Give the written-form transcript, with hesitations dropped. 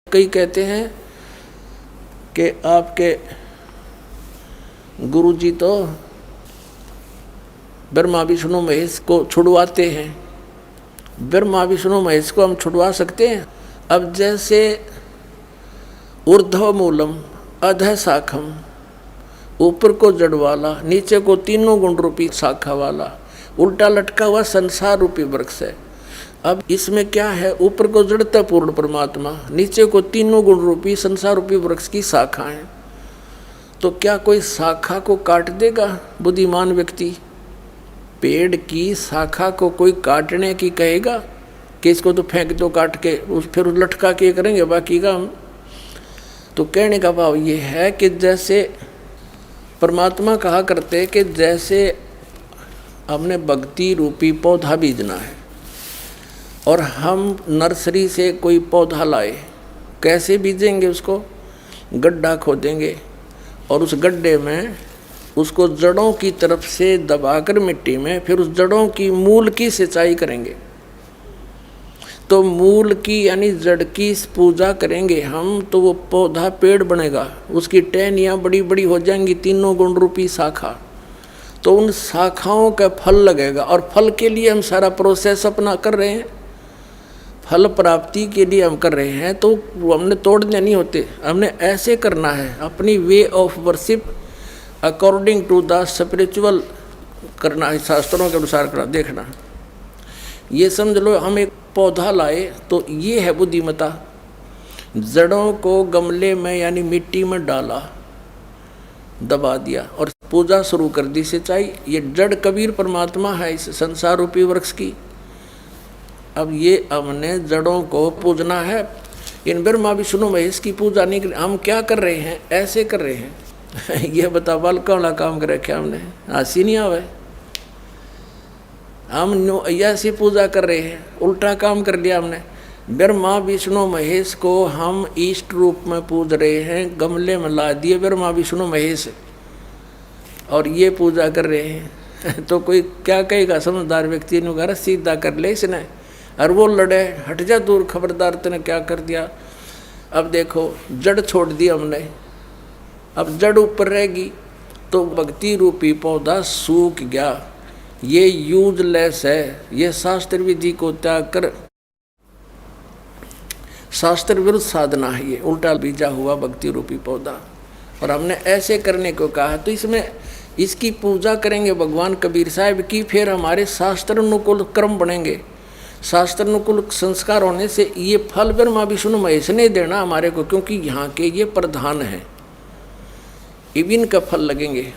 कई कहते हैं कि आपके गुरुजी तो ब्रह्मा विष्णु महेश को छुड़वाते हैं। ब्रह्मा विष्णु महेश को हम छुड़वा सकते हैं? अब जैसे ऊर्ध्व मूलम अधः शाखम, ऊपर को जड़ वाला नीचे को तीनों गुण रूपी शाखा वाला उल्टा लटका हुआ संसार रूपी वृक्ष है। अब इसमें क्या है? ऊपर को जड़ता पूर्ण परमात्मा, नीचे को तीनों गुण रूपी संसार रूपी वृक्ष की शाखा है। तो क्या कोई शाखा को काट देगा बुद्धिमान व्यक्ति? पेड़ की शाखा को कोई काटने की कहेगा कि इसको तो फेंक दो काट के, फिर लटका के करेंगे बाकी का हम? तो कहने का भाव ये है कि जैसे परमात्मा कहा करते कि जैसे हमने भक्ति रूपी पौधा बीजना है और हम नर्सरी से कोई पौधा लाए, कैसे बीजेंगे? उसको गड्ढा खोदेंगे और उस गड्ढे में उसको जड़ों की तरफ से दबाकर मिट्टी में फिर उस जड़ों की मूल की सिंचाई करेंगे। तो मूल की यानी जड़ की पूजा करेंगे हम तो वो पौधा पेड़ बनेगा, उसकी टहनियाँ बड़ी बड़ी हो जाएंगी, तीनों गुण रूपी शाखा। तो उन शाखाओं का फल लगेगा और फल के लिए हम सारा प्रोसेस अपना कर रहे हैं, फल प्राप्ति के लिए हम कर रहे हैं। तो हमने तोड़ने नहीं होते, हमने ऐसे करना है, अपनी way of worship according to the spiritual करना है, शास्त्रों के अनुसार करना। देखना ये समझ लो, हम एक पौधा लाए तो ये है बुद्धिमता। जड़ों को गमले में यानी मिट्टी में डाला, दबा दिया और पूजा शुरू कर दी, सिंचाई। ये जड़ कबीर परमात्मा है इस संसार रूपी वृक्ष की। अब ये हमने जड़ों को पूजना है, इन ब्रह्मा विष्णु महेश की पूजा नहीं कर। हम क्या कर रहे हैं? ऐसे कर रहे हैं। ये बता बालका वाला काम कर रखा हमने, हंसी नहीं आवे। हम ऐसी पूजा कर रहे हैं, उल्टा काम कर लिया हमने। ब्रह्मा विष्णु महेश को हम इष्ट रूप में पूज रहे हैं, गमले में ला दिए ब्रह्मा विष्णु महेश और ये पूजा कर रहे हैं। तो कोई क्या कहेगा? समझदार व्यक्ति ने कहा सीधा कर ले इसने, और वो लड़े, हट जा दूर, खबरदार तूने क्या कर दिया। अब देखो जड़ छोड़ दी हमने, अब जड़ ऊपर रहेगी तो भक्ति रूपी पौधा सूख गया। ये यूजलेस है, ये शास्त्र विधि को त्याग कर शास्त्र विरुद्ध साधना है, ये उल्टा बीजा हुआ भक्ति रूपी पौधा। और हमने ऐसे करने को कहा तो इसमें इसकी पूजा करेंगे भगवान कबीर साहब की, फिर हमारे शास्त्र अनुकूल कर्म बनेंगे। शास्त्र अनुकूल संस्कार होने से ये फल ब्रह्मा विष्णु महेश ने देना हमारे को, क्योंकि यहाँ के ये प्रधान हैं, इविन का फल लगेंगे।